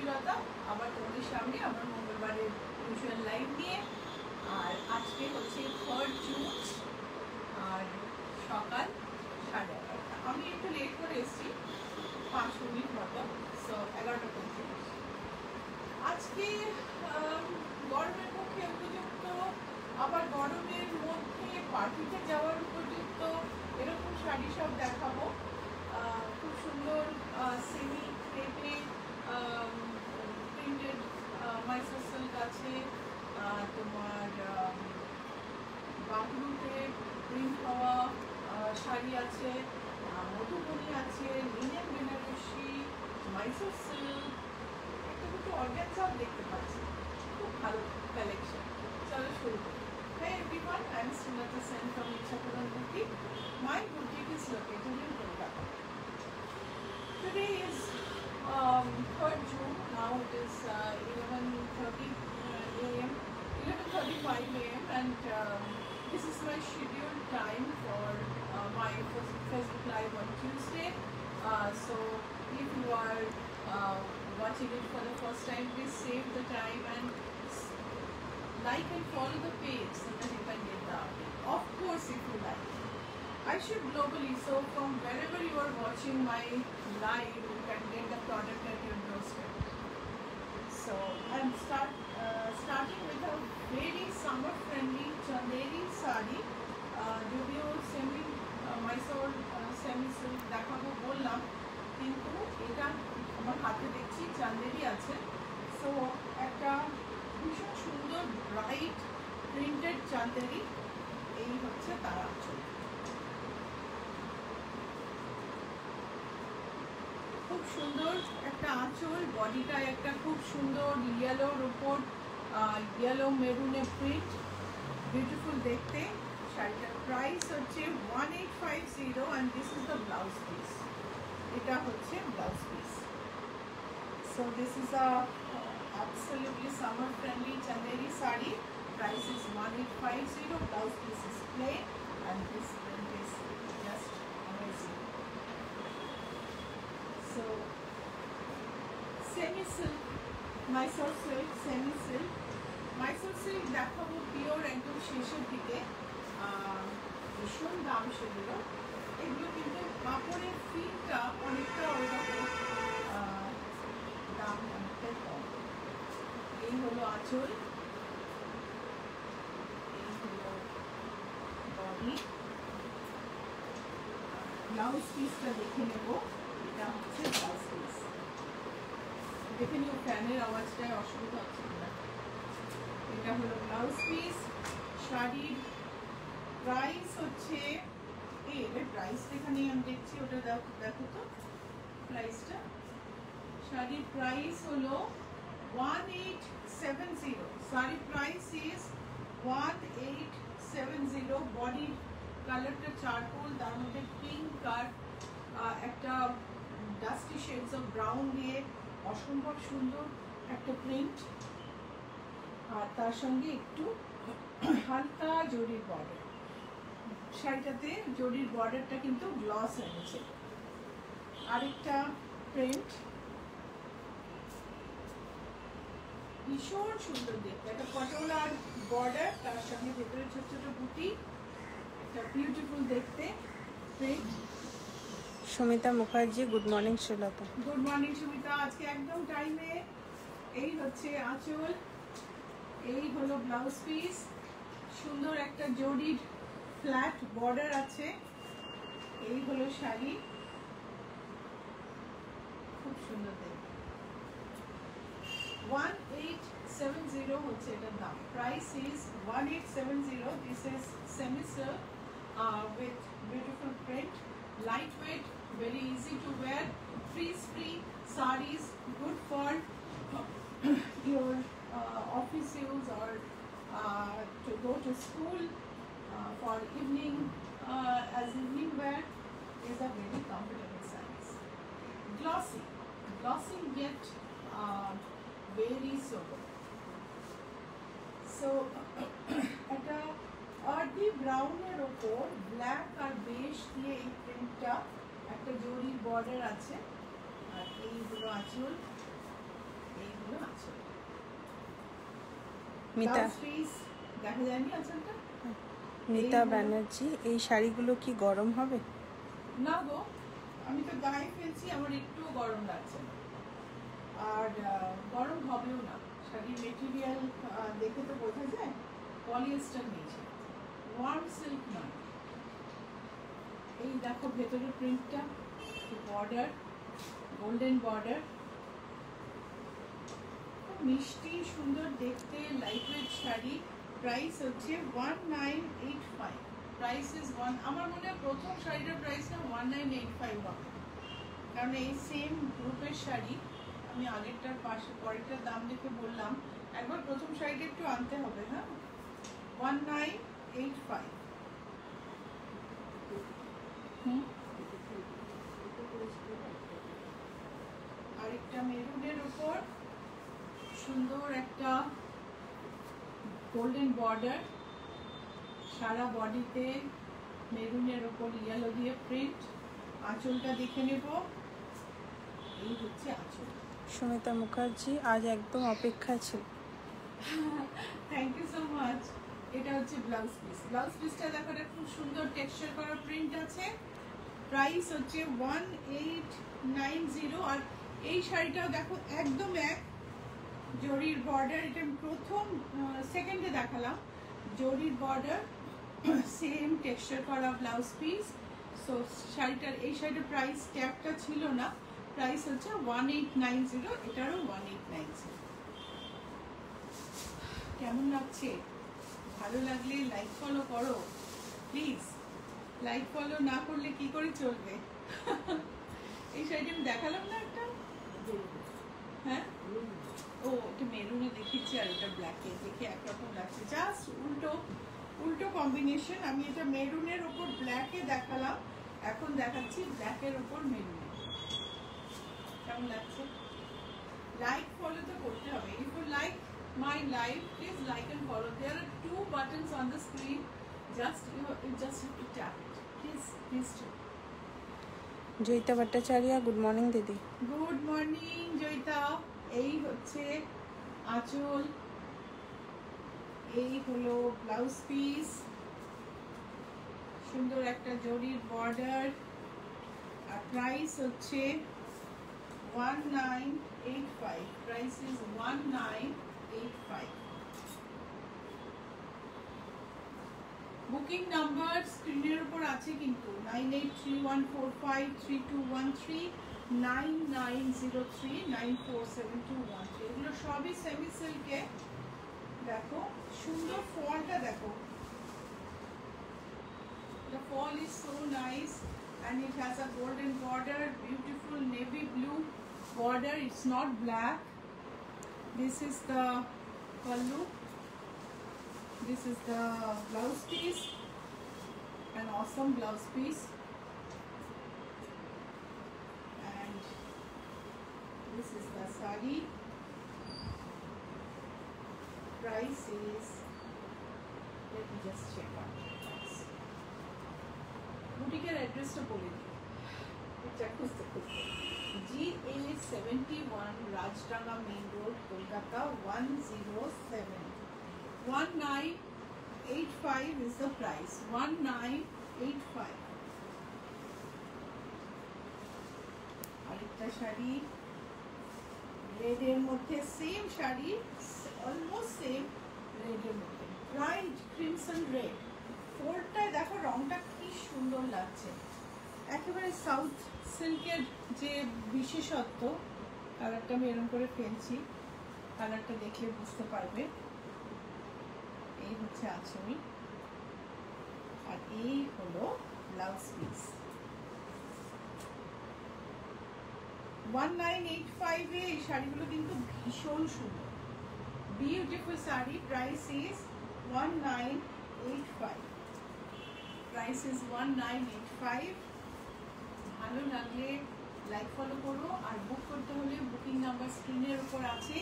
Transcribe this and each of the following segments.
সুলতা আবার তোমাদের সামনে আমার মঙ্গলবারের ইউজুয়াল লাইভ নিয়ে। আর আজকে হচ্ছে 3rd জুন আর সকাল 11:30। আমি একটু লেট করে এসেছি, 5 মিনিট মতো, সো 11টা পর্যন্ত। আজকে গরমের পক্ষে উপযুক্ত, আবার গরমের মধ্যে পার্টিতে যাওয়ার উপযুক্ত এরকম শাড়ি সব দেখাবো। খুব সুন্দর সেমি ক্রেপে প্রিন্টেড মাইসোর সিল্ক আছে, তোমার বাংলুতে প্রিন্ট হওয়া শাড়ি আছে, মধুবনী আছে, লিনেন বেনারসি, মাইসোর সিল্ক, একটা দুটো অর্গানজাও দেখতে পাচ্ছি, খুব ভালো কালেকশন। চলো শুরু করি। Hey everyone, I am Sunata Sen from Ichapuram Boutique. My boutique is located in Kolkata. Today is 3rd June. Now it is 11:30 a.m. 11:35 a.m. and this is my scheduled time for my Facebook Live on Tuesday. So if you are watching it for the first time, please save the time and like and follow the page so that you can get the update. Of course, if you like. I ship globally, so from wherever you are watching my live, you can get the product at your doorstep. So I'm starting with a very summer-friendly Chanderi sari. যদিও semi Mysore semi silk দেখাবো বললাম, কিন্তু এটা আমার হাতে দেখছি চান্দেরি আছে। So একটা ভীষণ সুন্দর ব্রাইট প্রিন্টেড চান্দেরি, এই হচ্ছে তার আঁচল। খুব সুন্দর একটা আঁচল, বডিটা একটা খুব সুন্দর ইয়েলোর উপর ইয়েলো মেরুনে প্রিন্ট, বিউটিফুল দেখতে। শাড়িটার প্রাইস হচ্ছে 1850 and this is the blouse piece. এটা হচ্ছে blouse piece. So this is a absolutely summer friendly Chanderi sari. Price is 1850. Blouse piece is plain and this print is just amazing. So semi silk, Mysore silk, semi silk. Mysore silk দেখাবো pure একদম শেষের দিকে। ভীষণ দাম সেগুলো, এগুলো কিন্তু কাপড়ের ফিটটা অনেকটা ওইরকম, দাম অনেকটাই কম। এই হলো আঁচল, এই হলো বডি। ব্লাউজ পিসটা দেখে নেব, এটা হচ্ছে ব্লাউজ পিস। দেখে নিও ফ্যানের আওয়াজটায় অসুবিধা হচ্ছে না। এটা হলো ব্লাউজ পিস। শাড়ির প্রাইস হচ্ছে, এর প্রাইস এখানে আমি দেখছি, ওটা দেখো তো প্রাইসটা। শাড়ির প্রাইস হলো 1870। শাড়ির প্রাইস ইজ 1870। বডির কালারটা চারকোল, তার মধ্যে পিঙ্ক আর একটা ডাস্টি শেডস অফ ব্রাউন দিয়ে অসম্ভব সুন্দর একটা প্রিন্ট, আর তার সঙ্গে একটু হালকা জরির বর্ডার। শাড়িটাতে জরির বর্ডারটা কিন্তু গ্লস এনেছে। আরেকটা প্রিন্ট, ভীষণ সুন্দর দেখতে, একটা পটোলার বর্ডার, তার সঙ্গে ভেতরে ছোট ছোট বুটি, একটা বিউটিফুল দেখতে print. Sumita Mukherjee, good morning Sulata. Good morning Sumita, আজকে একদম টাইমে। এই হচ্ছে আঁচল, এই হলো ব্লাউজ পিস। সুন্দর একটা জরির ফ্ল্যাট বর্ডার আছে। এই হলো শাড়ি, খুব সুন্দর দেখতে। 1870 হচ্ছে এটার দাম। Price is 1870। This is semi silk with beautiful print, lightweight, very easy to wear, frizz-free sarees, good for your office use or to go to school for evening, as evening wear is a very comfortable size. Glossy yet very sober. So এটা early ব্রাউনের ওপর black আর বেশ দিয়ে এই প্রিন্টটা, একটা জরির border আছে, আর এই হলো আঁচল। এইগুলো আছে মিতা পিস দেখা যায়নি আঁচলটা। মিতা ব্যানার্জি, এই শাড়িগুলো কি গরম হবে? না গো, আমি তো গায়ে ফেলছি, আমার একটুও গরম লাগছে না, আর গরম হবেও না। শাড়ির মেটেরিয়াল দেখে তো বোঝা যায় পলিয়েস্টার নিয়েছে, ওয়ার্ম সিল্ক নয়। এই দেখো ভেতরের প্রিন্টটা, বর্ডার, গোল্ডেন বর্ডার, মিষ্টি সুন্দর দেখতে, লাইট ওয়েট শাড়ি। প্রাইস হচ্ছে 1985। প্রাইস ইজ আমার মনে হয় প্রথম শাড়িটার প্রাইসটা 1985 হবে, কারণ এই সেম গ্রুপের শাড়ি আমি আগেরটার পাশে পরেরটার দাম দেখে বললাম একবার প্রথম শাড়িটা একটু আনতে হবে। হ্যাঁ, 1985। আরেকটা মেরুনের উপর সুন্দর একটা গোল্ডেন বর্ডার, সারা বডিতে মেরুনের উপর ইয়েলো দিয়ে প্রিন্ট। আঁচলটা দেখে নেব, এই হচ্ছে আঁচল। সুমিতা মুখার্জি, আজ একদম অপেক্ষা ছিল। Thank you so much. এটা হচ্ছে ব্লাউজ পিস। ব্লাউজ পিসটা দেখো, খুব সুন্দর টেক্সচার করা প্রিন্ট আছে। প্রাইস হচ্ছে 1890। আর এই শাড়িটাও দেখো একদম এক জরির বর্ডার, এটা প্রথম সেকেন্ডে দেখালাম। জরির বর্ডার, সেম টেক্সচার করা ব্লাউজ পিস। সো শাড়িটার, এই শাড়িটার প্রাইস ট্যাগটা ছিল না, প্রাইস হচ্ছে 1890, এটারও 1890। কেমন লাগছে? ভালো লাগলে লাইক ফলো করো প্লিজ। লাইক ফলো না করলে কি করে চলবে? এই শাড়িটা আমি দেখালাম না একটা, হ্যাঁ ও এটা মেরুনে দেখিয়েছি, আর এটা ব্ল্যাকে, দেখে একরকম লাগছে, জাস্ট উল্টো উল্টো কম্বিনেশন। আমি এটা মেরুনের ওপর ব্ল্যাকে দেখালাম, এখন দেখাচ্ছি ব্ল্যাকের ওপর মেরুনে। কেমন লাগছে? লাইক ফলো তো করতে হবে। If you like my live, please like and follow. There are 2 buttons on the screen, you just have to tap it. Please do. Joyita Bhattacharya, good morning দিদি। Good morning Joyita. এই হচ্ছে আঁচল, এই হলো ব্লাউজ পিস, সুন্দর একটা জরির বর্ডার, আর প্রাইস হচ্ছে 1985। Price is 1985। বুকিং নাম্বার স্ক্রিনের উপর আছে কিন্তু, 9831453213, 9903947213। এগুলো সবই সেমি সিল্কে। দেখো সুন্দর ফলটা, দেখো the fall is so nice and it has a golden border, beautiful navy blue border, it's not black. This is the pallu, this is the blouse piece, an awesome blouse piece, and this is the sari. Price is, let me just check out the price. বুটিকের অ্যাড্রেসটা বলে দিই, এটা খুঁজতে খুঁজতে, GA71 Rajdanga main road, Kolkata 107। 1985 is the price, 1985। আরেকটা শাড়ি রেডের মধ্যে, same sari, almost same রেডের মধ্যে, ব্রাইট ক্রিমসন রেড। ফোল্ডটায় দেখো রংটা কি সুন্দর লাগছে, একেবারে সাউথ সিল্কের যে বিশেষত্ব। কালারটা আমি এরকম করে ফেলছি, কালারটা দেখলে বুঝতে পারবে। এই হচ্ছে আঁচল, আর এই হলো ব্লাউজ পিস। 1985 এ এই শাড়িগুলো কিন্তু ভীষণ সুন্দর, beautiful sari. Price is 1985। Price is 1985। ভালো লাগলে লাইক ফলো করো, আর বুক করতে হলে বুকিং নাম্বার স্ক্রিনের উপর আছে,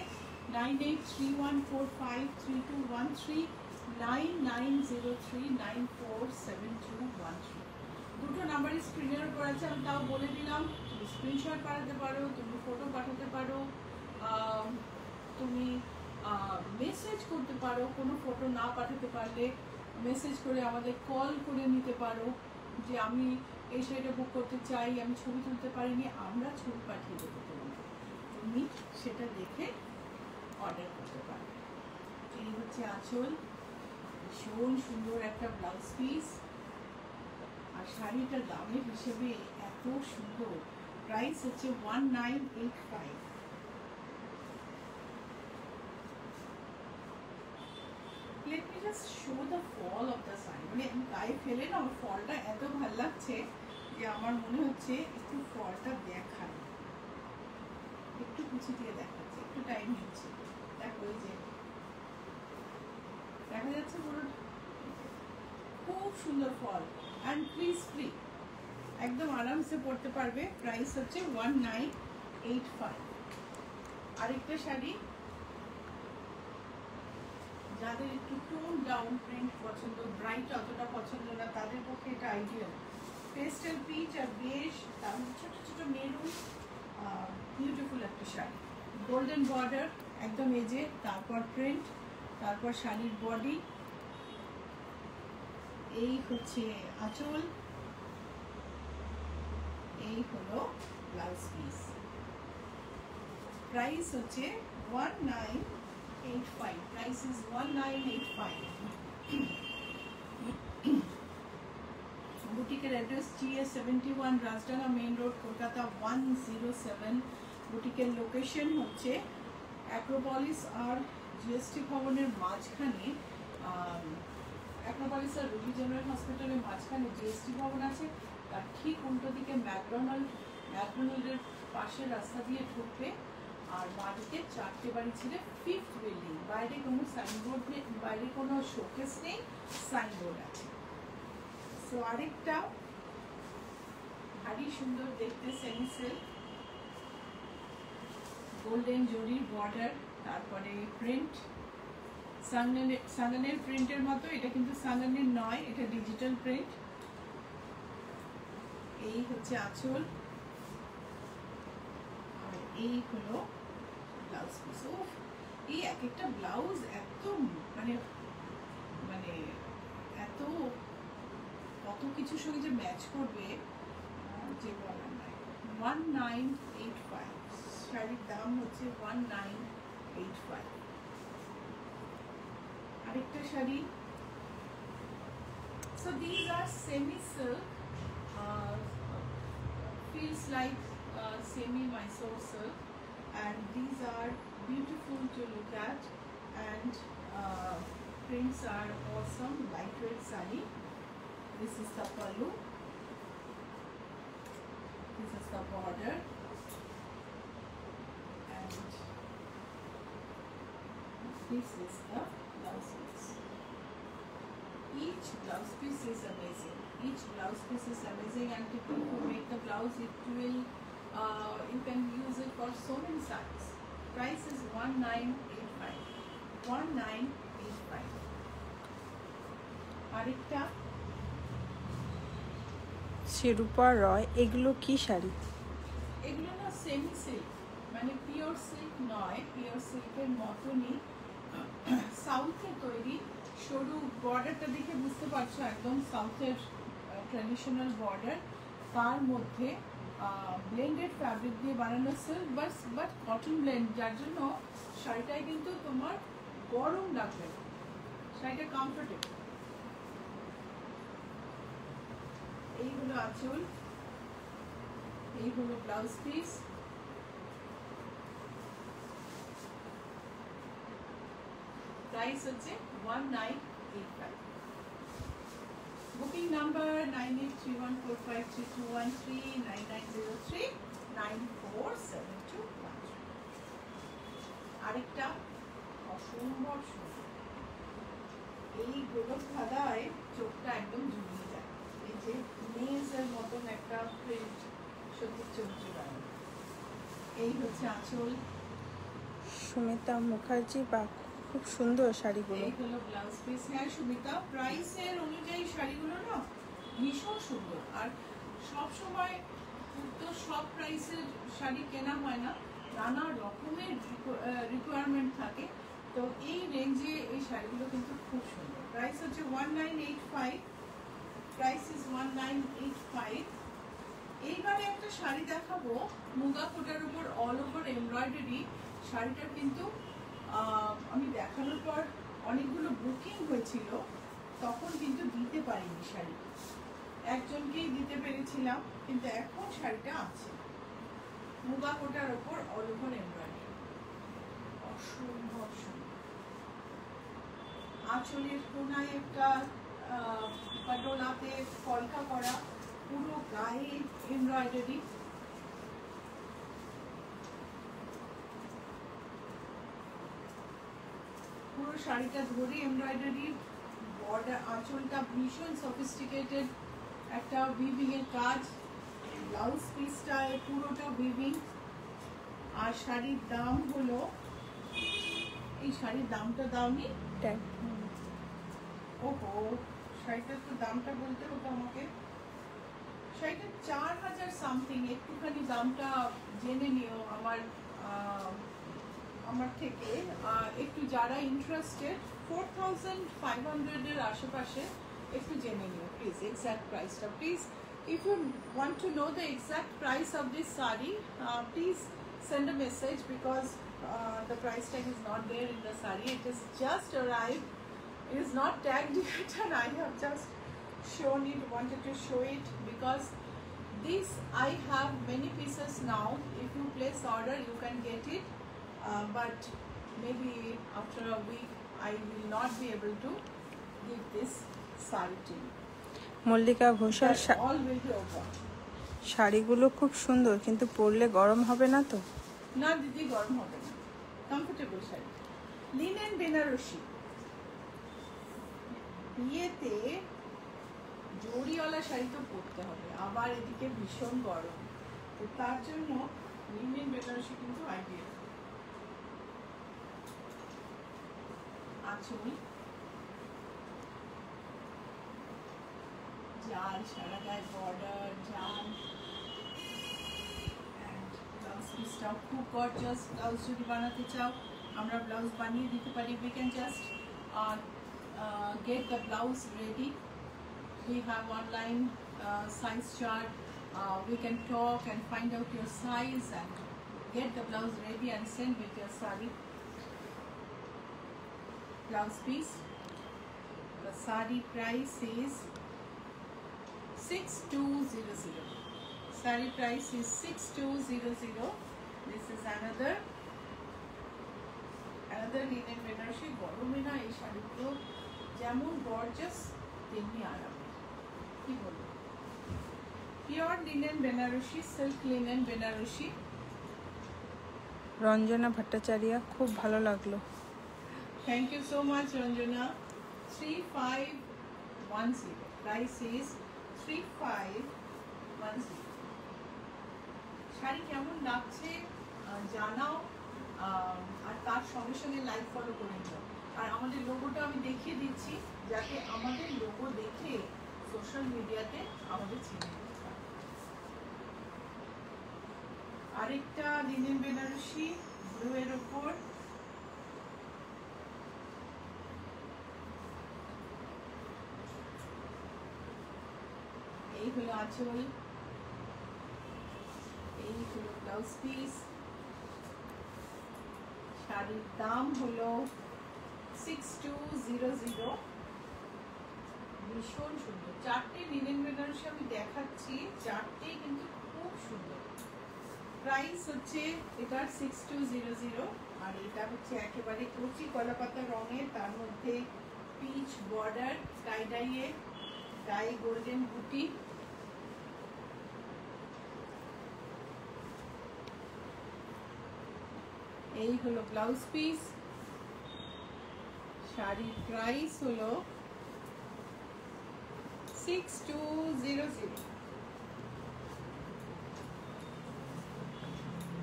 9831453213, 9903947213। দুটো নাম্বারই স্ক্রিনের উপর আছে, আমি তাও বলে দিলাম। তুমি স্ক্রিনশট পাঠাতে পারো, তুমি ফটো পাঠাতে পারো, তুমি মেসেজ করতে পারো, কোনো ফটো না পাঠাতে পারলে মেসেজ করে আমাদের কল করে নিতে পারো যে আমি এই শাড়িটা বুক করতে চাই, আমি ছবি তুলতে পারিনি, আমরা ছবি পাঠিয়ে দেবো তোমাকে, তুমি সেটা দেখে অর্ডার করতে পারো। এই হচ্ছে আঁচল, ভীষণ সুন্দর একটা ব্লাউজ পিস, আর শাড়িটার দামের হিসেবে এত সুন্দর। প্রাইস হচ্ছে 1985। Let me just show the fall of the sari, মানে গায়ে ফেলে না ফলটা এত ভালো লাগছে যে আমার মনে হচ্ছে একটু ফলটা দেখায়, একটু কুচি দিয়ে দেখাচ্ছে, একটু টাইম নিচ্ছে। দেখো এই যে দেখা যাচ্ছে পুরো খুব সুন্দর ফল অ্যান্ড ক্রিজ ফ্রি, একদম আরামসে পরতে পারবে। প্রাইস হচ্ছে 1985। আরেকটা শাড়ি, যাদের একটু টোন ডাউন প্রিন্ট পছন্দ, ব্রাইট অতটা পছন্দ না, তাদের পক্ষে এটা আইডিয়াল। পেস্টেল পিচ আর বেশ, তারপর ছোট ছোট মেরুন, বিউটিফুল একটা শাড়ি, গোল্ডেন বর্ডার একদম এজে, তারপর প্রিন্ট, তারপর শাড়ির বডি, এই হচ্ছে আঁচল, এই হলো ব্লাউজ পিস। প্রাইস হচ্ছে 1985। Price is 1985। বুটিকের address GS 71 Rajdanga main road, Kolkata 107। বুটিকের লোকেশন হচ্ছে অ্যাক্রোপলিস আর GST ভবনের মাঝখানে, অ্যাক্রোপলিস আর রুবি জেনারেল হসপিটালের মাঝখানে GST ভবন আছে, তার ঠিক উল্টো দিকে ম্যাকডোনাল্ডের পাশের রাস্তা দিয়ে ঢুকবে, আর বাড়িতে 4টে বাড়ি ছিল, 5th বিল্ডিং। বাইরে কোনো সাইনবোর্ড নেই, বাইরে কোনো শোকেস নেই, সাইনবোর্ড আছে। সো আরেকটা ভারী সুন্দর দেখতে সেমি সিল্ক, গোল্ডেন জরির বর্ডার, তারপরে প্রিন্ট, সাঙ্গানের প্রিন্টের মতো, এটা কিন্তু সাঙ্গানের নয়, এটা ডিজিটাল প্রিন্ট। এই হচ্ছে আঁচল, আর এই হলো ব্লাউজ পিস। ও এই এক একটা ব্লাউজ এত মানে মানে এত কত কিছুর সঙ্গে যে ম্যাচ করবে যে বলার নাই। 1985, শাড়ির দাম হচ্ছে 1985। আরেকটা sari, so these are semi silk, feels like semi Mysore silk, and these are beautiful to look at, and prints are awesome, lightweight sari. This is the pallu, this is the border, and this is the blouse piece. Each blouse piece is amazing. Each blouse piece is amazing, and people who make the blouse, it will you can use it for so many sarees. Price is 1985. 1985. আরেকটা শিরূপা রয়, এগুলো কি শাড়ি? এগুলো না semi silk, মানে pure silk নয়, pure সিল্কের মতনই সাউথে তৈরি। সরু বর্ডারটা দেখে বুঝতে পারছো একদম সাউথের ট্র্যাডিশনাল বর্ডার, তার মধ্যে ব্লেন্ডেড ফ্যাব্রিক দিয়ে বানানো সিল্ক, বাট কটন ব্লেন্ড, যার জন্য শাড়িটায় কিন্তু তোমার গরম লাগবে, শাড়িটা কমফোর্টেবল। এই হলো আঁচল, এই হলো ব্লাউজ পিস। প্রাইস হচ্ছে 1985। Booking number 9831453213, 9903947213। আরেকটা অসম্ভব সুন্দর, এই গোলক ধাঁধায় চোখটা একদম জুড়িয়ে যায়। এই যে মেজের মতন একটা প্রিন্ট, সত্যি চোখ জুড়ানো। এই হচ্ছে আঁচল, সুমিতা মুখার্জি, বা খুব সুন্দর শাড়িগুলো। এই হলো ব্লাউজ পিস। হ্যাঁ সুমিতা, প্রাইসের অনুযায়ী শাড়িগুলো না ভীষণ সুন্দর, আর সব সময় তো সব প্রাইসের শাড়ি কেনা হয় না, নানা রকমের রিকোয়ারমেন্ট থাকে। তো এই রেঞ্জে এই শাড়িগুলো কিন্তু খুব সুন্দর। প্রাইস হচ্ছে 1985, প্রাইস ইজ 1985। এইবারে একটা শাড়ি দেখাবো মুগা কোটার উপর অল ওভার এমব্রয়ডারি। শাড়িটা কিন্তু আমি দেখানোর পর অনেকগুলো বুকিং হয়েছিল, তখন কিন্তু দিতে পারিনি শাড়ি, একজনকেই দিতে পেরেছিলাম, কিন্তু এখন শাড়িটা আছে মুগা কোটার উপর অল ওভার এমব্রয়ডারি, অসম্ভব সুন্দর। আঁচলের কোনায় একটা পাটোলাতে কলকা করা, পুরো গায়ে এমব্রয়ডারি। পুরো শাড়িটা ধরে এমব্রয়ডারি, বর্ডার, আঁচলটা ভীষণ সফিস্টিকেটেড একটা উইভিং এর কাজ, ব্লাউজ পিসটা পুরোটা উইভিং। আর শাড়ির দাম হলো, এই শাড়ির দামটা দাওনি? ওহো, শাড়িটার তো দামটা বলতে হতো আমাকে। শাড়িটা 4000 সামথিং, একটুখানি দামটা জেনে নিও আমার থেকে। একটু যারা ইন্টারেস্টেড 4500 এর আশেপাশে একটু জেনে নিও প্লিজ, এক্সাক্ট প্রাইসটা please. If you want to know the exact price of this sari, please send a message, because the price tag is not there in the sari. It is just arrived. It is not tagged yet, and I have just wanted to show it, because this I have many pieces now. If you place order, you can get it, but maybe after a week I will not be able to give this sari to you. Mallika Ghoshal All will be over. শাড়িগুলো খুব সুন্দর, কিন্তু পরলে গরম হবে না তো? না দিদি, গরম হবে না, কমফোর্টেবল শাড়ি। লিনেন বেনারসি, বিয়েতে জড়িওয়ালা শাড়ি তো পরতে হবে, আবার এদিকে ভীষণ গরম, তো তার জন্য লিনেন বেনারসি কিন্তু আইডিয়াল। আঁচল, জাল, সারা গায়ে বর্ডার, জাল, ব্লাউজ পিসটাও খুব গর্জাস। ব্লাউজ যদি বানাতে চাও আমরা ব্লাউজ বানিয়ে দিতে পারি। We can just get the blouse ready. We have online size chart. We can talk and find out your size and get the blouse ready and send with your sari. Blouse piece. The sari price is 6200. Sari price is 6200. This is another linen Banarasi. গরমে না এই শাড়িগুলো যেমন gorgeous তেমনি আরামের, কি বলবো। Pure linen Benarasi, silk linen Benarasi. Ranjana Bhattacharya, খুব ভালো লাগলো। Thank you so much Ranjana. 3510, price is 3510। Sari কেমন লাগছে জানাও, আর তার সঙ্গে সঙ্গে লাইক ফলো করে নিও। আর আমাদের লোগোটা আমি দেখিয়ে দিচ্ছি, যাতে আমাদের লোগো দেখে সোশ্যাল মিডিয়াতে আমাদের চিনে নিতে পারে। আরেকটা লিনেন বেনারসি ব্লু এর ওপর, এই হলো আঁচল, এই হলো ব্লাউজ পিস। শাড়ির দাম হলো 6200। ভীষণ সুন্দর। চারটে লিনেন বেনারসি আমি দেখাচ্ছি, চারটেই কিন্তু খুব সুন্দর। প্রাইস হচ্ছে এটার 6200, আর এটা হচ্ছে একেবারে কচি কলাপাতা রঙের, তার মধ্যে পিচ বর্ডার, টাই ডাইয়ে গায়ে গোল্ডেন বুটি। এই হলো ব্লাউজ পিস। শাড়ির প্রাইস হলো 6200।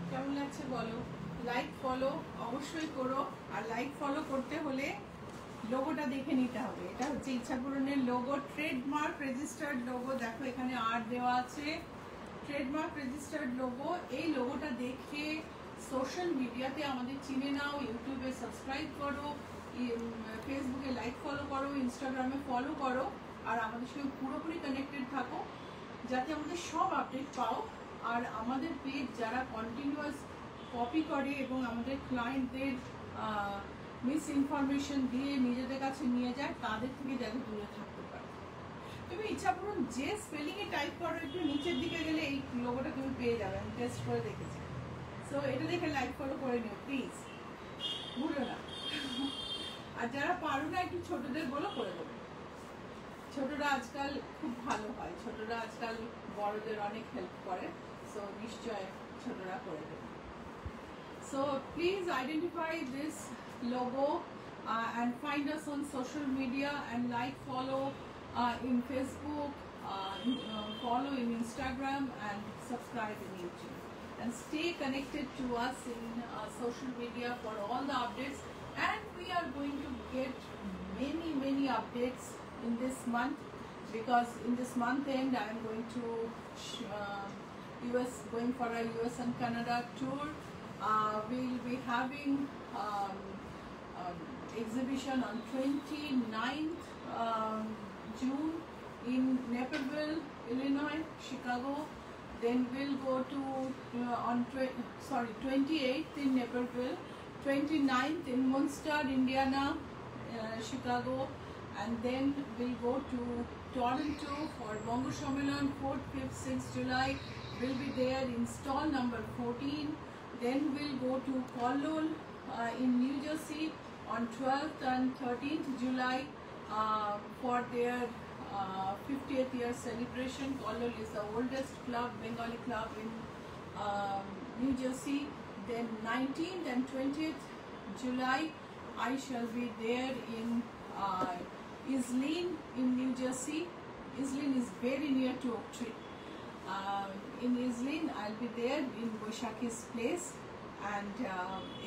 কেমন লাগছে বলো? লাইক ফলো অবশ্যই করো, আর লাইক ফলো করতে হলে লোগোটা দেখে নিতে হবে। এটা হচ্ছে ইচ্ছাপূরণের লোগো, ট্রেডমার্ক রেজিস্টার্ড লোগো। দেখো এখানে আর দেওয়া আছে ট্রেডমার্ক রেজিস্টার্ড লোগো। এই লোগোটা দেখে সোশ্যাল মিডিয়াতে আমাদের চিনে নাও, ইউটিউবে সাবস্ক্রাইব করো, ফেসবুকে লাইক ফলো করো, ইনস্টাগ্রামে ফলো করো, আর আমাদের সঙ্গে পুরোপুরি কানেক্টেড থাকো যাতে আমাদের সব আপডেট পাও। আর আমাদের পেজ যারা কন্টিনিউয়াস কপি করে এবং আমাদের ক্লায়েন্টদের মিস ইনফরমেশন দিয়ে নিজেদের কাছে নিয়ে যায়, তাদের থেকে যাতে দূরে থাকতে পারে। তুমি ইচ্ছা করুন যে স্পেলিংয়ে টাইপ করো, একটু নিচের দিকে গেলে এই লোগোটা তুমি পেয়ে যাবে, আমি টেস্ট করে দেখেছি। সো এটা দেখে লাইক ফলো করে নিও প্লিজ, ভুলো না। আর যারা পারো না একটু ছোটদের বলো করে দেবে, ছোটরা আজকাল খুব ভালো হয়, ছোটরা আজকাল বড়দের অনেক হেল্প করে, সো নিশ্চয় ছোটরা করে দেবে। So please identify this logo and find us on social media and like, follow in Facebook, follow in Instagram and subscribe in YouTube. And stay connected to us in social media for all the updates. And we are going to get many updates in this month, because in this month end I am going to US, going for a US and Canada tour. We'll be having exhibition on 29th June in Naperville, Illinois, Chicago. Then we'll go to on 28th in Naperville, 29th in Munster, Indiana, Chicago, and then we'll go to Toronto for Bongo Shamilan, 4th, 5th, 6th July. We'll be there in stall number 14. Then we'll go to Kollul in New Jersey on 12th and 13th July for their 50th year celebration. Kollul is the oldest club, Bengali club in New Jersey. Then 19th and 20th July I shall be there in Iselin in New Jersey. Iselin is very near to Oak Tree. In Iselin, I'll be there in Boishaki's place and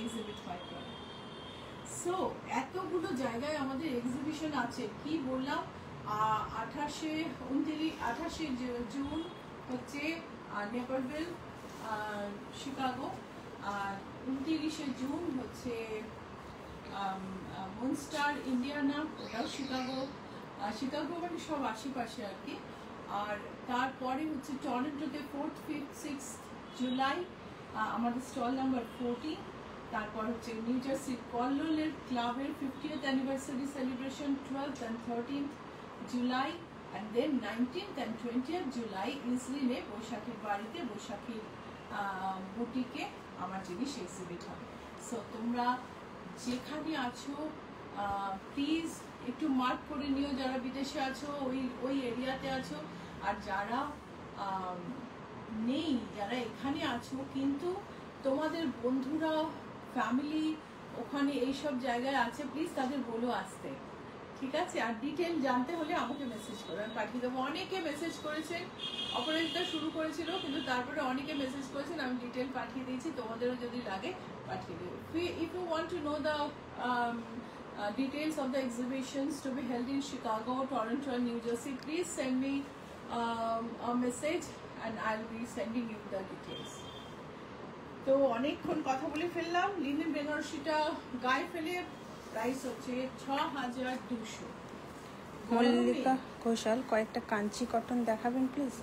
exhibit my product. So, এতগুলো জায়গায় আমাদের exhibition আছে, কি বললাম, 28 June হচ্ছে নেপারভিল, Chicago, আর 29 June হচ্ছে Munster, Indiana, ওটাও Chicago, Chicago মানে সব আশেপাশে আর কি। আর তারপরে হচ্ছে টরন্টোতে 4th, 5th, 6th জুলাই আমাদের স্টল নাম্বার 14। তারপর হচ্ছে নিউ জার্সি কল্লোলের ক্লাবের 50th anniversary celebration 12th and 13th July, and then 19th and 20th July ইসলিনে বৈশাখীর বাড়িতে, বৈশাখীর বুটিকে আমার জিনিস এক্সিবিট হবে। সো তোমরা যেখানে আছো প্লিজ একটু মার্ক করে নিও, যারা বিদেশে আছো, ওই এরিয়াতে আছো, আর যারা নেই, যারা এখানে আছো কিন্তু তোমাদের বন্ধুরা, ফ্যামিলি ওখানে এইসব জায়গায় আছে, প্লিজ তাদের বলো আসতে, ঠিক আছে? আর ডিটেল জানতে হলে আমাকে মেসেজ করো, আমি পাঠিয়ে দেবো। অনেকে মেসেজ করেছেন, অপারেশনটা শুরু করেছিল কিন্তু তারপরে অনেকে মেসেজ করেছেন, আমি ডিটেল পাঠিয়ে দিয়েছি, তোমাদেরও যদি লাগে পাঠিয়ে দেবো। If you want to know the details of the exhibitions to be held in Chicago, Toronto and New Jersey, please send me a message and I'll be sending you the details. তো অনেকক্ষণ কথা বলে ফেললাম। Linen বেনারসিটা গায়ে ফেলে price হচ্ছে 6200। মল্লিকা ঘোষাল, কয়েকটা Kanchi cotton দেখাবেন প্লিজ।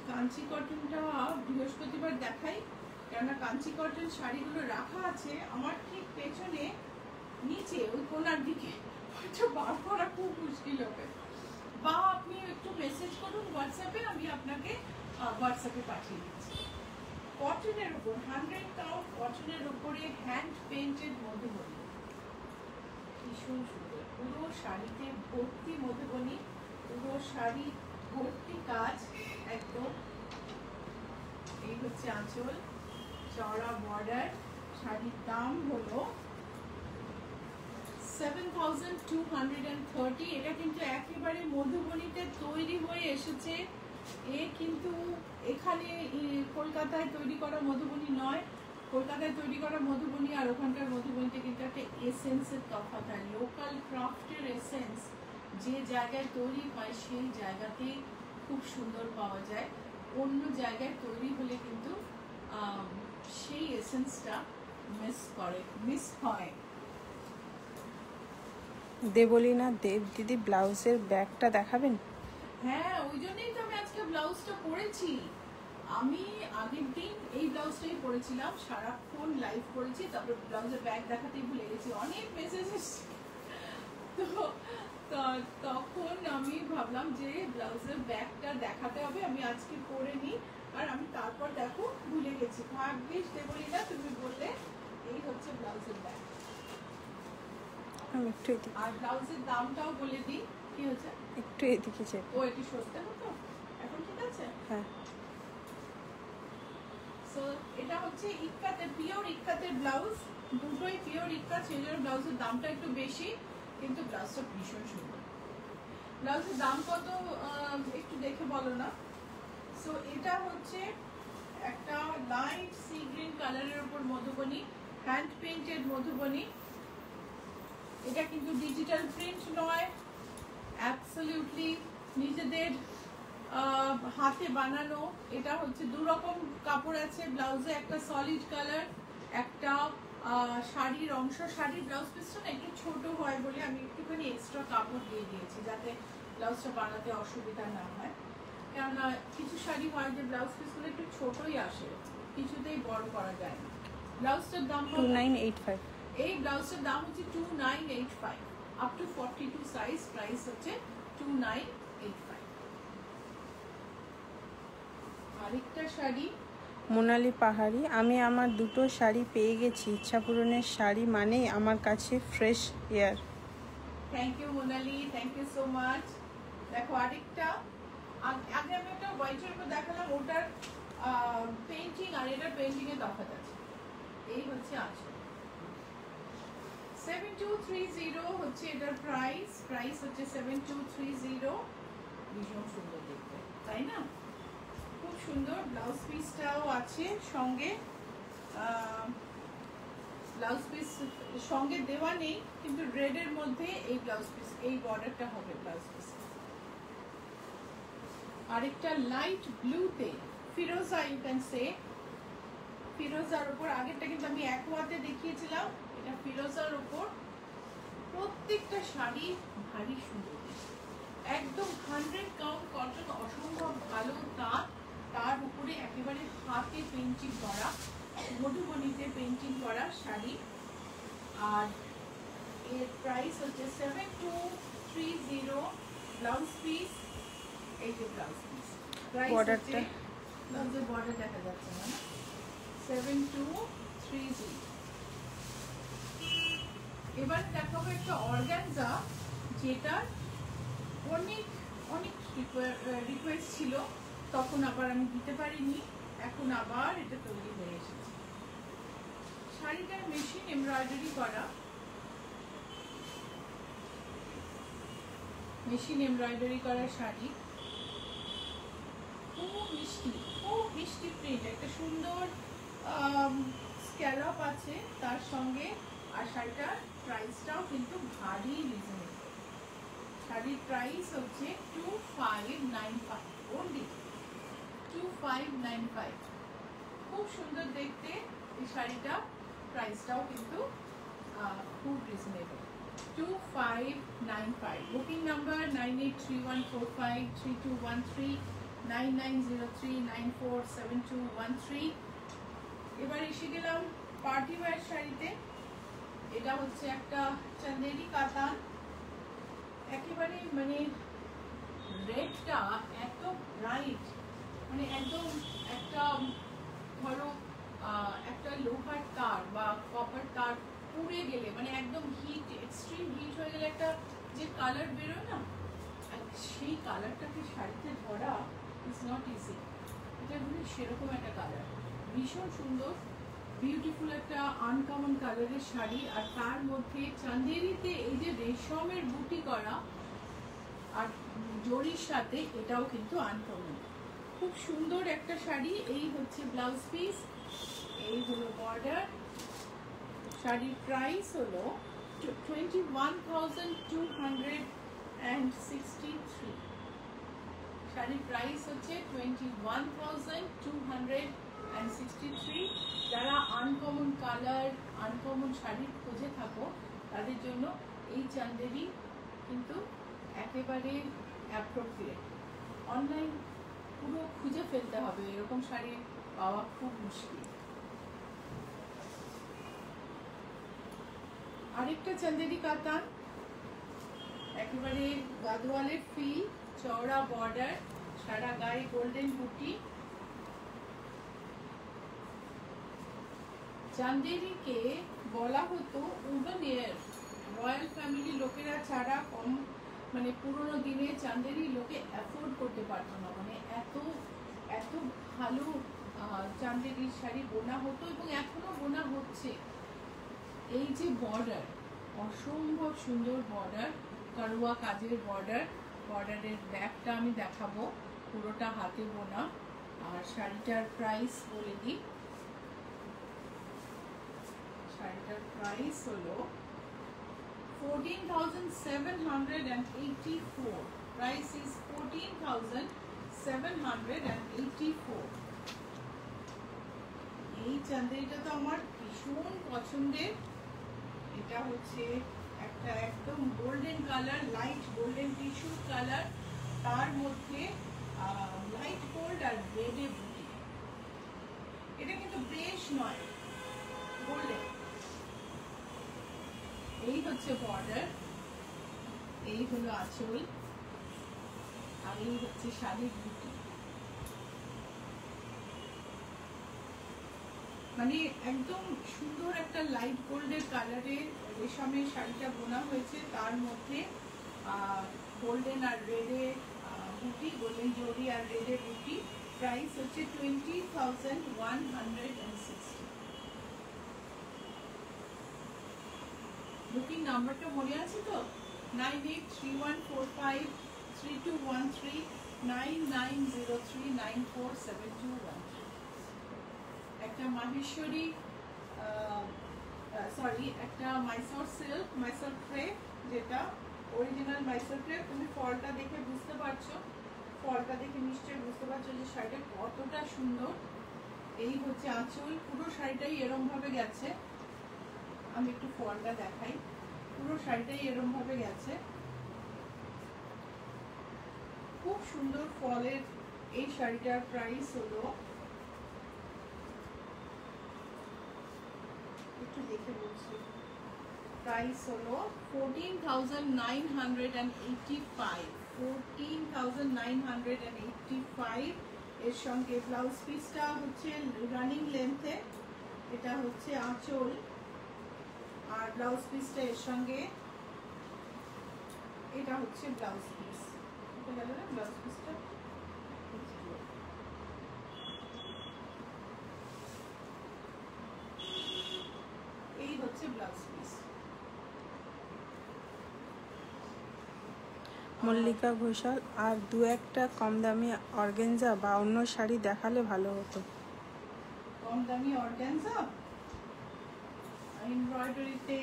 কাঞ্চি কটনটা বৃহস্পতিবার দেখাই, কেননা কাঞ্চি কটন শাড়িগুলো রাখা আছে আমার ঠিক পেছনে নিচে ওই কোনার দিকে, ওইটা বার করা খুব মুশকিল হবে। বা আপনি একটু মেসেজ করুন হোয়াটসঅ্যাপে, আমি আপনাকে হোয়াটসঅ্যাপে পাঠিয়ে দিচ্ছি। কটনের উপর 100 কাউন্ট কটনের উপরে হ্যান্ড পেইন্টেড মধুবনী, ভীষণ সুন্দর, পুরো শাড়িতে ভর্তি মধুবনী, পুরো শাড়ি ভর্তি কাজ একদম। এই হচ্ছে আঁচল, চওড়া বর্ডার, শাড়ির দাম হলো 7230। এটা কিন্তু একেবারে মধুবনীতে তৈরি হয়ে এসেছে, এ কিন্তু এখানে কলকাতায় তৈরি করা মধুবনী নয়। কলকাতায় তৈরি করা মধুবনী আর ওখানকার মধুবনীতে কিন্তু একটা এসেন্সের তফাৎ হয়, লোকাল ক্রাফটের এসেন্স যে জায়গায় তৈরি হয় সেই জায়গাতেই খুব সুন্দর পাওয়া যায়। অন্য জায়গায় তৈরি হলে কিন্তু সেই এসেন্সটা মিস হয়। দেবলীনা দেব দিদি ব্লাউজের ব্যাগটা দেখাবেন? হ্যাঁ, ওই জন্যই তো আমি আজকে ব্লাউজটা পরেছি। আমি আগের দিন এই ব্লাউজটাই পরেছিলাম, সারাক্ষণ লাইভ করেছি, তারপর ব্লাউজের ব্যাগ দেখাতেই ভুলে গেছি, অনেক মেসেজ এসেছে। তো তখন আমি ভাবলাম যে ব্লাউজের ব্যাগটা দেখাতে হবে, আমি আজকে পরে নিই। আর আমি তারপর দেখো ভুলে গেছি। ভাগ্যিস দেবলীনা তুমি বললে। এই হচ্ছে ব্লাউজের ব্যাগ। আমি একটু এদিকে, আর ব্লাউজের দামটাও বলে দিই। কি হচ্ছে? একটু এদিকে যাই। ও একটু সস্তা হতো, এখন ঠিক আছে। হ্যাঁ, সো এটা হচ্ছে ইক্কাতের, পিওর ইক্কাতের ব্লাউজ, দুটোই পিওর ইক্কাত, সেই জন্য ব্লাউজের দামটা একটু বেশি, কিন্তু ব্লাউজটা ভীষণ সুন্দর। ব্লাউজের দাম কত একটু দেখে বলো না। সো এটা হচ্ছে একটা লাইট সি গ্রিন কালারের উপর মধুবনী, হ্যান্ড পেইন্টেড মধুবনী। এটা কিন্তু ডিজিটাল প্রিন্ট নয়, অ্যাবসলিউটলি নিজেদের হাতে বানানো। এটা হচ্ছে দু রকম কাপড় আছে ব্লাউজে, একটা সলিড কালার, একটা শাড়ির অংশ। শাড়ির ব্লাউজ পিসটা না একটু ছোট হয় বলে আমি একটুখানি এক্সট্রা কাপড় দিয়ে দিয়েছি, যাতে ব্লাউজটা বানাতে অসুবিধা না হয়। কেননা কিছু শাড়ি হয় যে ব্লাউজ পিসগুলো একটু ছোটই আসে, কিছুতেই বড় করা যায় না। ব্লাউজটার দাম 2985। এই ব্লাউজটার দাম হচ্ছে 2985, আপ টু 42 সাইজ, প্রাইস হচ্ছে 2985। আরেকটা শাড়ি মোনালি পাহাড়ি, আমি আমার দুটো শাড়ি পেয়ে গেছি। ইচ্ছা পূরণের শাড়ি মানেই আমার কাছে fresh air. Thank you Monali, thank you so much. দেখো আরেকটা, আগে আমি একটা হোয়াইটের উপর দেখালাম, ওটার পেইন্টিং আর এটার পেইন্টিং এর তফাৎ আছে। এই হচ্ছে আসল 7230 হচ্ছে এটার প্রাইস হচ্ছে 7230। ভীষণ সুন্দর দেখতে, তাই না? খুব সুন্দর। ব্লাউজ পিসটাও আছে সঙ্গে, ব্লাউজ পিস সঙ্গে দেওয়া নেই, কিন্তু রেডের মধ্যে এই ব্লাউজ পিস, এই বর্ডারটা হবে ব্লাউজ পিস। আরেকটা লাইট ব্লুতে ফিরোজা, ইউ ক্যান সে ফিরোজার উপর, আগেরটা কিন্তু আমি অ্যাকোয়াতে দেখিয়েছিলাম, এটা ফিরোজার উপর। প্রত্যেকটা শাড়ি ভারী সুন্দর, একদম 100 কাউন্ট কটন, অসম্ভব ভালো তাঁত, তার উপরে একেবারে হাতে পেইন্টিং করা, মধুবনীতে পেইন্টিং করা শাড়ি। আর এর প্রাইস হচ্ছে 7230। ব্লাউজ পিস, এই যে ব্লাউজ পিস, বর্ডারটা, ব্লাউজের বর্ডার দেখা যাচ্ছে না, 7230। এবার দেখাবো একটা অর্গানজা, যেটা অনেক অনেক রিকোয়েস্ট ছিল, তখন আবার আমি দিতে পারিনি, এখন আবার এটা তৈরি হয়ে এসেছে। শাড়িটার মেশিন এমব্রয়ডারি করা, মেশিন এমব্রয়ডারি করা শাড়ি, খুব মিষ্টি প্রিন্ট, একটা সুন্দর স্ক্যালপ আছে তার সঙ্গে। আর শাড়িটার প্রাইসটাও কিন্তু ভারী রিজনেবল। শাড়ির প্রাইস হচ্ছে 2595, অনলি 2595। খুব সুন্দর দেখতে এই শাড়িটা, প্রাইসটাও কিন্তু খুব রিজনেবল, 2595। Booking number 9831453213, 9903947213। এবার এসে গেলাম পার্টি ওয়্যার শাড়িতে। এটা হচ্ছে একটা চান্দেরি কাতান, একেবারে মানে রেডটা এত ব্রাইট, মানে একদম একটা, ধরো একটা লোহার তার বা কপার তার পুড়ে গেলে, মানে একদম হিট, এক্সট্রিম হিট হয়ে গেলে একটা যে কালার বেরোয় না, সেই কালারটাকে শাড়িতে ধরা ইজ নট ইজি। এটা মানে সেরকম একটা কালার, ভীষণ সুন্দর, বিউটিফুল একটা আনকমন কালারের শাড়ি। আর তার মধ্যে চান্দেরিতে এই যে রেশমের বুটি করা আর জরির সাথে, এটাও কিন্তু আনকমন, খুব সুন্দর একটা শাড়ি। এই হচ্ছে ব্লাউজ পিস, এই হলো বর্ডার। শাড়ির প্রাইস হলো 21,263। শাড়ির প্রাইস হচ্ছে 21,263। অ্যান্ড 63। যারা আনকমন কালার, আনকমন শাড়ির খোঁজে থাকো তাদের জন্য এই চান্দেরি কিন্তু একেবারে অ্যাপ্রোপ্রিয়েট। অনলাইন পুরো খুঁজে ফেলতে হবে, এরকম শাড়ি পাওয়া খুব মুশকিল। আরেকটা চান্দেরি কাতান, একেবারে গাদওয়ালের ফিল, চওড়া বর্ডার, সারা গায়ে গোল্ডেন বুটি। চান্দেরিকে বলা হতো উডেন এয়ার। রয়্যাল ফ্যামিলি লোকেরা ছাড়া কম মানে পুরোনো দিনে চান্দেরি লোকে অ্যাফোর্ড করতে পারতো না, মানে এত এত ভালো চান্দেরির শাড়ি বোনা হতো এবং এখনো বোনা হচ্ছে। এই যে বর্ডার, অসম্ভব সুন্দর বর্ডার, কারুয়া কাজের বর্ডার। বর্ডারের ব্যাকটা আমি দেখাবো, পুরোটা হাতে বোনা। আর শাড়িটার প্রাইস বলে দিই, শাড়িটার প্রাইস হলো 14,784। Price is 14,784। এই চান্দেরিটা তো আমার ভীষণ পছন্দের। এটা হচ্ছে একটা একদম golden colour, light golden tissue colour, তার মধ্যে লাইট গোল্ড আর রেডে বুটি। এটা কিন্তু বেশ নয়, গোল্ডেন। এই হচ্ছে বর্ডার, এই হলো আঁচল, আর এই হচ্ছে শাড়ির বুটি। মানে একদম সুন্দর একটা লাইট গোল্ডের কালারের রেশমের শাড়িটা বোনা হয়েছে, তার মধ্যে গোল্ডেন আর রেডে বুটি, গোল্ডেন জরি আর রেডে বুটি। প্রাইস হচ্ছে 20,160। বুকিং নাম্বারটা মনে আছে তো? 9831453213, 9903947213। একটা মাহেশ্বরী একটা মাইসোর সিল্ক, মাইসোর ক্রেপ, যেটা অরিজিনাল মাইসোর ক্রেপ। তুমি ফলটা দেখে বুঝতে পারছো, ফলটা দেখে নিশ্চয়ই বুঝতে পারছো যে শাড়িটা কতটা সুন্দর। এই হচ্ছে আঁচল, পুরো শাড়িটাই এরম ভাবে গেছে। আমি একটু ফলটা দেখাই, পুরো শাড়িটাই এরম ভাবে গেছে, খুব সুন্দর ফলের। এই শাড়িটার প্রাইস হলো, একটু দেখে বলছি, প্রাইস হলো 14,985। 14,985। এর সঙ্গে ব্লাউজ পিসটা হচ্ছে রানিং লেন্থে, এটা হচ্ছে আঁচল, আর ব্লাউজ পিসটা এর সঙ্গে, এটা হচ্ছে ব্লাউজ পিস। এটা গেল না ব্লাউজ পিসটা। এই হচ্ছে ব্লাউজ পিস। মল্লিকা ঘোষাল, আর দু একটা কম দামি অর্গেনজা বা অন্য শাড়ি দেখালে ভালো হতো। কম দামি অর্গানজা এমব্রয়ডারিতে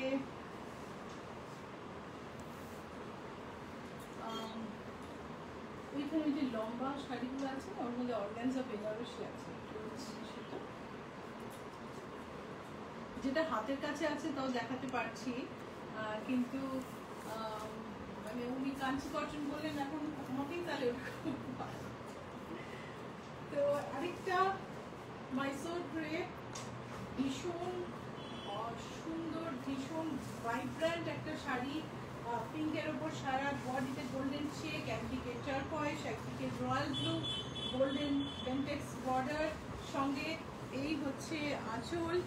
ওইখানে যে লম্বা শাড়িগুলো আছে না, ওর মধ্যে অর্গানজা বেনারসি আছে, সেটা যেটা হাতের কাছে আছে তাও দেখাতে পারছি, কিন্তু মানে উনি কাঞ্চি কটন বললেন, এখন আমাকেই তাহলে তো আরেকটা মাইসোর ক্রেপ, ভীষণ সুন্দর, ভীষণ ভাইব্রেন্ট একটা শাড়ি। পিঙ্কের ওপর সারা বডিতে গোল্ডেন চেক, একদিকে টারকয়েস, একদিকে রয়্যাল ব্লু, গোল্ডেন পেন্টেক্স বর্ডার, সঙ্গে এই হচ্ছে আঁচল,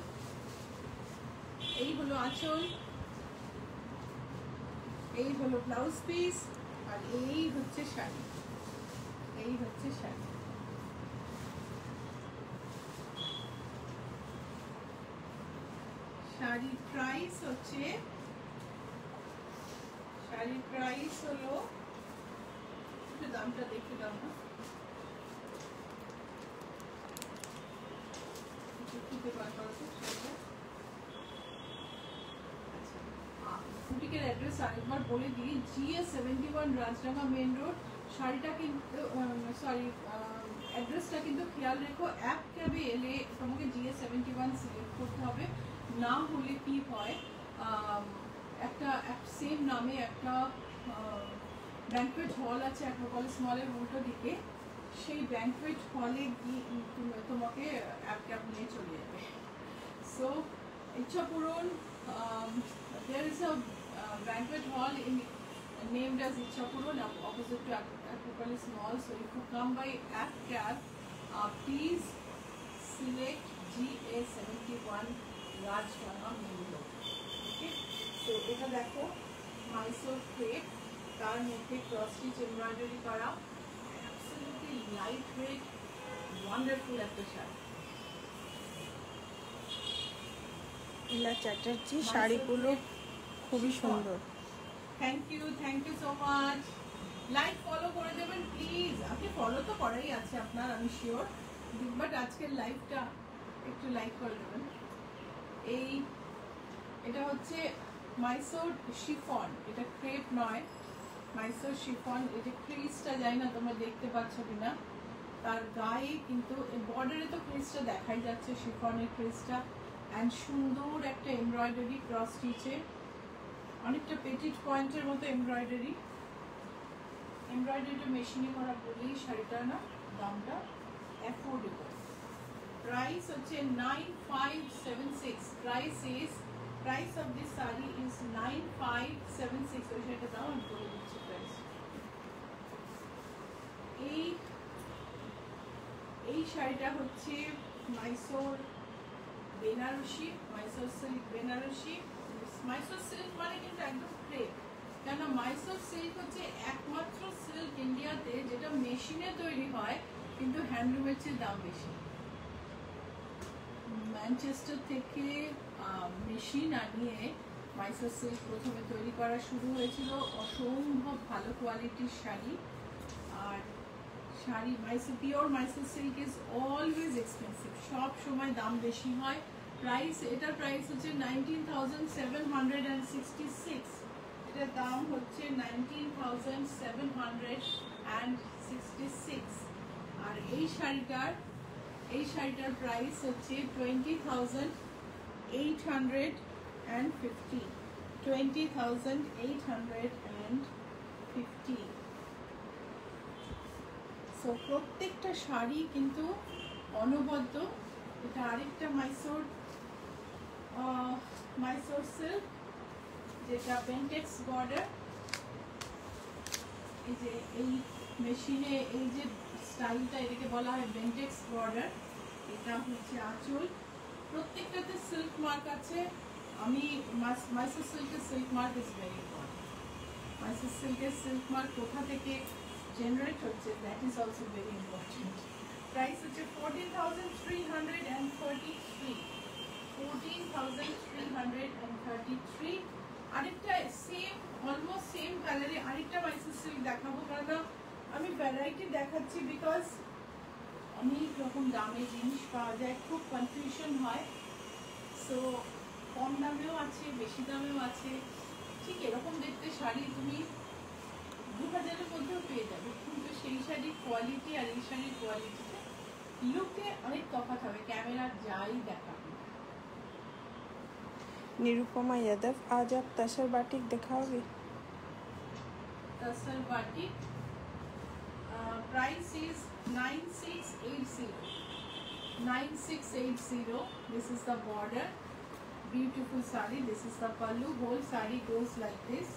এই হলো আঁচল, এই হলো ব্লাউজ পিস, আর এই হচ্ছে শাড়ি, এই হচ্ছে শাড়ি। শাড়ির প্রাইস হচ্ছে, শাড়ির প্রাইস হলো, একটু দামটা দেখে দাও না, বুটিকের অ্যাড্রেস আরেকবার বলে দিই, GS 71 রাজডাঙ্গা মেন রোড। শাড়িটা কিন্তু অ্যাড্রেসটা কিন্তু খেয়াল রেখো, অ্যাপ ক্যাবে এলে তোমাকে GA71 সিলেক্ট করতে হবে, না হলে কি হয় একটা সেম নামে একটা ব্যাংকুয়েট হল আছে অ্যাক্রোপলিস মলের উল্টো দিকে, সেই ব্যাংকুয়েট হলে গিয়ে তোমাকে অ্যাপ ক্যাব নিয়ে চলে যাবে। So Ichchhapuran, there is a banquet hall named as Ichhapuran opposite to Acropolis Mall. So if you come by app cab, please select GA71 Rajpara main road. Okay, so এটা দেখো Mysore crepe, তার মধ্যে cross stitch embroidery করা, absolutely lightweight, wonderful একটা শাড়ি। ইলা চ্যাটার্জি শাড়িগুলো খুবই সুন্দর। Thank you so much. Like follow করে দেবেন প্লিজ। আপনি ফলো তো করাই আছে আপনার, আমি শিওর, বাট আজকের লাইভটা একটু লাইক করে দেবেন। এটা হচ্ছে মাইসোর শিফন, এটা ক্রেপ নয়, মাইসোর শিফন। এই যে ক্রিজটা যায় না তোমরা দেখতে পাচ্ছ কিনা, তার গায়ে কিন্তু বর্ডারে তো ক্রিজটা দেখাই যাচ্ছে, শিফনের ক্রিজটা, অ্যান্ড সুন্দর একটা এমব্রয়ডারি ক্রস স্টিচে, অনেকটা পেটিট পয়েন্টের মতো এমব্রয়ডারিটা মেশিনে করা বলেই শাড়িটা না দামটা অ্যাফোর্ডেবল। প্রাইস হচ্ছে 9576, price of this sari is 9576। ওই শাড়িটা দাও, আমি বলে দিচ্ছি প্রাইস। এই শাড়িটা হচ্ছে মাইসোর বেনারসি, মাইসোর সিল্ক বেনারসি। মাইসোর সিল্ক মানে কিন্তু একদম ক্রেপ, কেন মাইসোর সিল্ক হচ্ছে একমাত্র সিল্ক ইন্ডিয়াতে যেটা মেশিনে তৈরি হয় কিন্তু হ্যান্ডলুমের চেয়ে দাম বেশি। ম্যানচেস্টার থেকে মেশিন আনিয়ে মাইসোর সিল্ক প্রথমে তৈরি করা শুরু হয়েছিল, অসম্ভব ভালো কোয়ালিটির শাড়ি। আর sari Mysore pure Mysore silk is always expensive, সব সময় দাম বেশি হয়। প্রাইস, এটার প্রাইস হচ্ছে 19,766, এটার দাম হচ্ছে 19,766। আর এই শাড়িটার প্রাইস হচ্ছে 20,850, 20,850। সো প্রত্যেকটা শাড়ি কিন্তু অনবদ্য। এটা আরেকটা মাইসোর সিল্ক, যেটা বেন্টেক্স বর্ডার। এই যে এই মেশিনে এই যে স্টাইলটা, এটাকে বলা হয় বেন্টেক্স বর্ডার। এটা হচ্ছে আঁচল, প্রত্যেকটাতে সিল্ক মার্ক আছে। আমি মাইসোর সিল্কের silk mark is very important. Mysore সিল্কের সিল্ক মার্ক কোথা থেকে জেনারেট হচ্ছে, that is also very important. Price হচ্ছে 14,333, 14,333। আরেকটা সেম, অলমোস্ট সেম কালারে আরেকটা মাইসোর সিল্ক দেখাবো, কারণ আমি ভ্যারাইটি দেখাচ্ছি বিকজ অনেক রকম দামে জিনিস পাওয়া যায়, খুব কনফিউশন হয়। সো কম দামেও আছে, বেশি দামেও আছে, ঠিক এরকম দেখতে শাড়ি তুমি 2000-এর মধ্যেও পেয়ে যাবে, কিন্তু সেই শাড়ির কোয়ালিটি আর এই শাড়ির কোয়ালিটিতে লুকে অনেক তফাৎ হবে, ক্যামেরা যাই দেখাবে। निरुपमा यादव, आज आप तसर बाटिक दिखाओगे? Tussar batik price is 9680, 9680। This is the border, beautiful saree. This is the pallu, whole saree goes like this,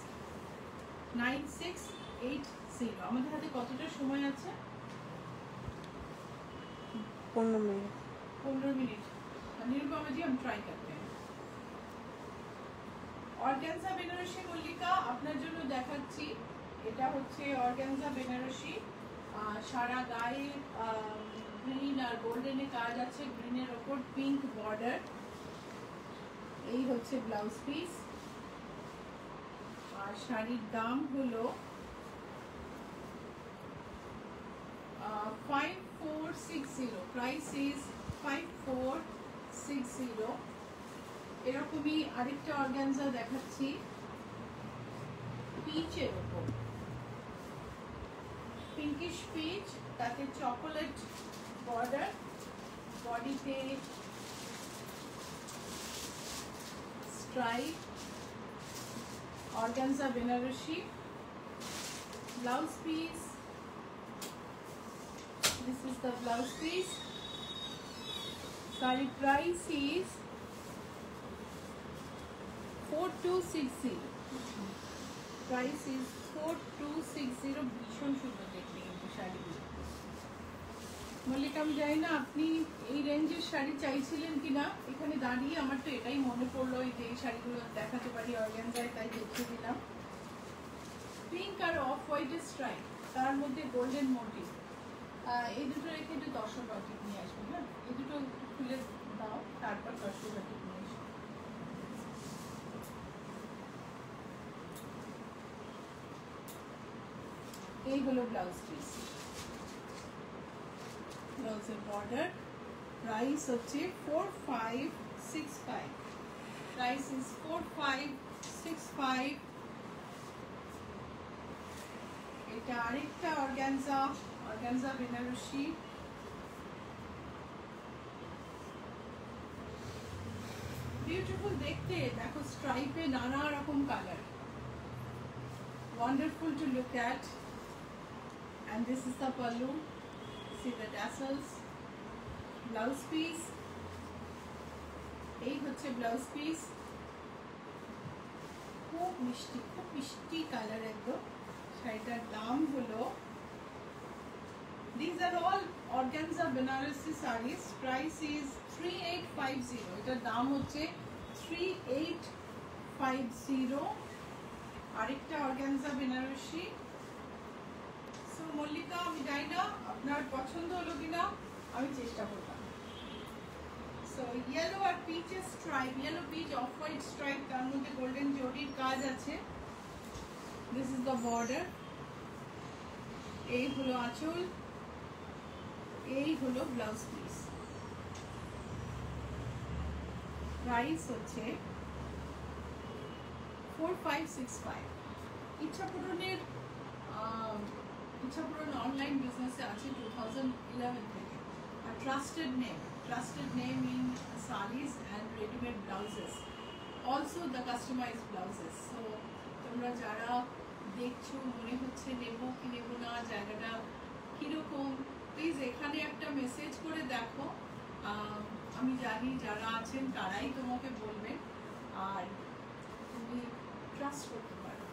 9680। আমাদের হাতে কতটা সময় আছে? 15 मिनट। 15 मिनट। निरुपमा जी, हम ट्राई करते हैं। অর্গানজা বেনারসি মল্লিকা আপনার জন্য দেখাচ্ছি। এটা হচ্ছে অর্গানজা বেনারসি, সারা গায়ে গ্রিন আর গোল্ডেনে কাজ আছে, গ্রিনের ওপর পিঙ্ক বর্ডার। এই হচ্ছে ব্লাউজ পিস, আর শাড়ির দাম হলো 5460, প্রাইস ইজ 5460। এরকমই আরেকটা অর্গানজা দেখাচ্ছি পিচের ওপর, পিঙ্কিশ পিচ, তাতে চকোলেট বর্ডার, বডিতে stripe, organza Benarasi, blouse piece. This is the blouse piece. Sari price is 4260. Price is 4260. ভীষণ সুন্দর দেখতে কিন্তু শাড়িগুলো। মল্লিকা, আমি জানি না আপনি এই রেঞ্জের শাড়ি চাইছিলেন কিনা, এখানে দাঁড়িয়ে আমার তো এটাই মনে পড়লো যে এই শাড়িগুলো দেখাতে পারি অর্গানজায়, তাই দেখিয়ে দিলাম। পিঙ্ক আর অফ হোয়াইটের স্ট্রাইপ, তার মধ্যে গোল্ডেন মোটিভ। এই দুটো রেখে একটু দর্শন বাটিক নিয়ে আসবেন। হ্যাঁ, এই দুটো খুলে দাও, তারপর দর্শন বাটিক নিয়ে আসবেন। এই হলো ব্লাউজ পিস, ব্লাউজের বর্ডার। প্রাইস হচ্ছে 4565। Price is 4565। এটা আরেকটা অর্গানজা, অর্গানজা বেনারসি। বিউটিফুল দেখতে, দেখো স্ট্রাইপে নানা রকম colour, wonderful to look at. And this is the pallu, see the tassels. Blouse piece, এই হচ্ছে ব্লাউজ পিস। খুব মিষ্টি কালার একদম। শাড়িটার দাম হলো, these are all organza Banarasi sarees. Price is 3850. এটার দাম হচ্ছে 3850। আরেকটা organza বেনারসি। সো মল্লিকা, আমি জানি না আপনার পছন্দ হলো কিনা, আমি চেষ্টা করলাম। সো ইয়েলো আর পিচের stripe, yellow peach of white stripe, তার মধ্যে গোল্ডেন জরির কাজ আছে। This is the border. এই হলো আঁচল, এই হলো ব্লাউজ পিস। প্রাইস হচ্ছে 4565। ইচ্ছাপূরণ অনলাইন বিজনেসে আছে 2011 থেকে। আর trusted name in sarees and ready-made blouses, also the customized blouses. So তোমরা যারা দেখছো মনে হচ্ছে নেব কি নেব না, জায়গাটা কিরকম, প্লিজ এখানে একটা মেসেজ করে দেখো। আমি জানি যারা আছেন তারাই তোমাকে বলবেন, আর তুমি ট্রাস্ট করতে পারো।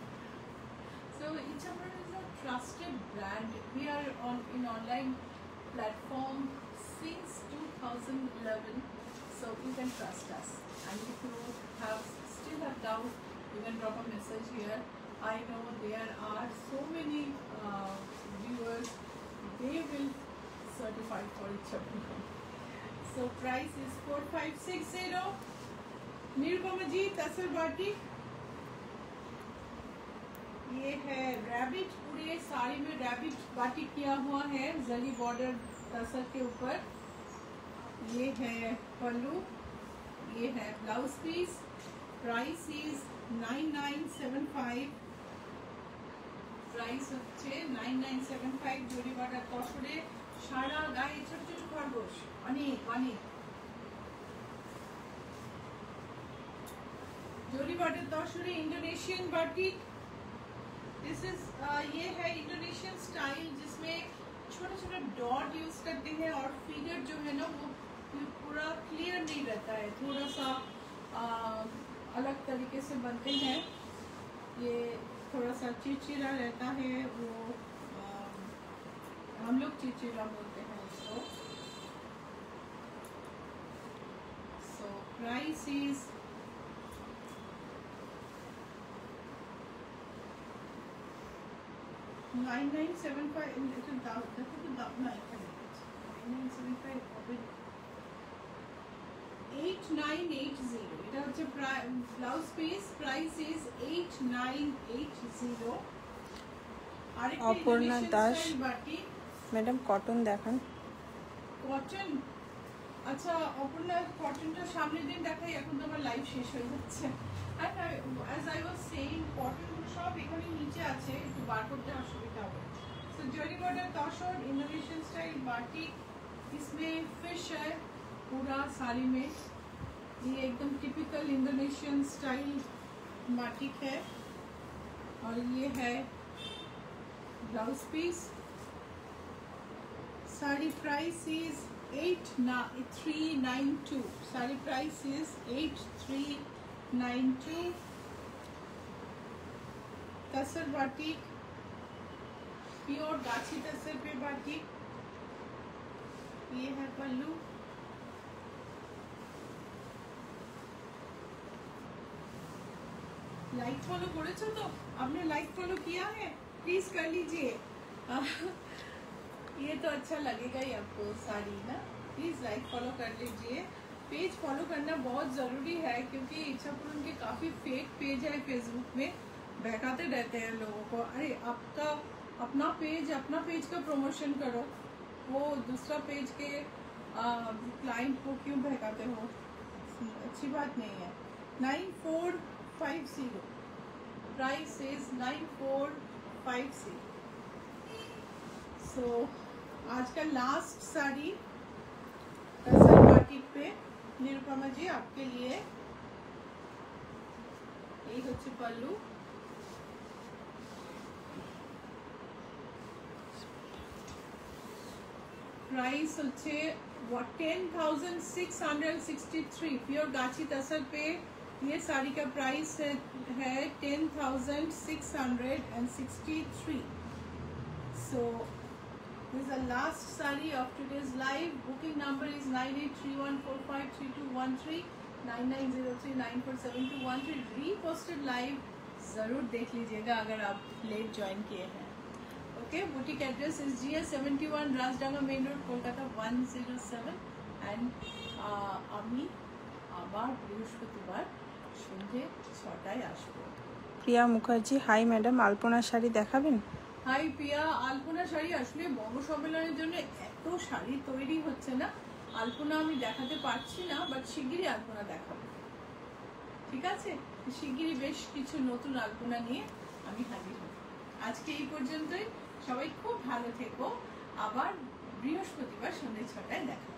So Ichhapuran is a trusted brand. We are in online platform since 2011, so you can trust us. And if you still have doubt, you can drop a message here. I know there are so many viewers, they will certify for Ichhapuran. So price is 4560. Nirupama ji, tassel batik, ये है rabbit, पूरे साड़ी में rabbit batik किया हुआ है जली border tussle के ऊपर। ये है पल्लू, ये है blouse piece. Price is 9975। Price হচ্ছে 9975। জরি বাটার তসরে সারা গায়ে ছোট ছোট খরগোশ, অনেক অনেক। জরি বাটার তসরে इंडोनेशियन बाटिक। दिस इज ये है इंडोनेशियन स्टाइल, जिसमें छोटे छोटे डॉट यूज करते हैं और फिगर जो है ना वो पूरा क्लियर नहीं रहता है, थोड़ा सा अलग तरीके से बनते हैं। ये थोड़ा सा चिरचिरा रहता है, वो हम लोग चिरचिरा बोलते हैं उसको। So price is 9975। এটা দাম দেখো তো, দাম না এখানে 9975 হবে 8980। এটা হচ্ছে ব্লাউজ পিস। Price is 8980। আরেকটা অপর্ণা দাস বাটি, ম্যাডাম কটন দেখান। কটন, আচ্ছা অপর্ণা কটনটা সামনের দিন দেখাই, এখন তো আমার লাইভ শেষ হয়ে যাচ্ছে। And as I was saying, cotton সব এখানে নিচে আছে, একটু বার করতে অসুবিধা হবে। So जरी बॉर्डर तसर इंडोनेशियन स्टाइल बाटिक, इसमें फिश है पूरा साड़ी में। ये एकदम टिपिकल इंडोनेशियन स्टाइल बाटिक है और ये है blouse piece. Sari price is 8392। Sari price is 8392। Tussar batik, pure gachhi tussar पे बाटिक। ये है पल्लू। लाइक फॉलो करेছো तो? आपने लाइक फॉलो किया है? प्लीज कर लीजिए। ये तो अच्छा लगेगा ही आपको साड़ी ना। प्लीज लाइक फॉलो कर लीजिए। पेज फॉलो करना बहुत जरूरी है क्योंकि इच्छापुरन के काफी फेक पेज है फेसबुक में, बहकाते रहते हैं लोगों को। अरे आपका अपना पेज का प्रमोशन करो, वो दूसरा पेज के क्लाइंट को क्यों बहकाते हो? अच्छी बात नहीं है। 9450 प्राइस इज 9450। सो आज का लास्ट साड़ी तसर बाटिक पे निरुपमा जी आपके लिए। এই হচ্ছে পল্লু। प्राइस হচ্ছে 10,663। प्योर गाछी तसर पे ये साड़ी का प्राइस है 10,663। सो this is the last saree of today's live. Booking number is 9831453213, 9903947213। Reposted live जरूर देख लीजिएगा अगर आप लेट ज्वाइन किए हैं। Okay, boutique address is GS71 Rajdanga main road Kolkata 107। And আমি আবার বৃহস্পতিবার সন্ধ্যে 6টায় আসবো। প্রিয়া মুখার্জি, হাই ম্যাডাম, আলপনা শাড়ি দেখাবেন? হাই প্রিয়া, আলপনা শাড়ি আসলে বড় সম্মেলনের জন্য এত শাড়ি তৈরি হচ্ছে না, আলপনা আমি দেখাতে পারছি না, বাট শিগগিরই আলপনা দেখাবো। ঠিক আছে, শিগগিরই বেশ কিছু নতুন আলপনা নিয়ে আমি হাজির হব। আজকে এই পর্যন্তই। সবাই খুব ভালো থেকো। আবার বৃহস্পতিবার সন্ধ্যে 6টায় দেখা।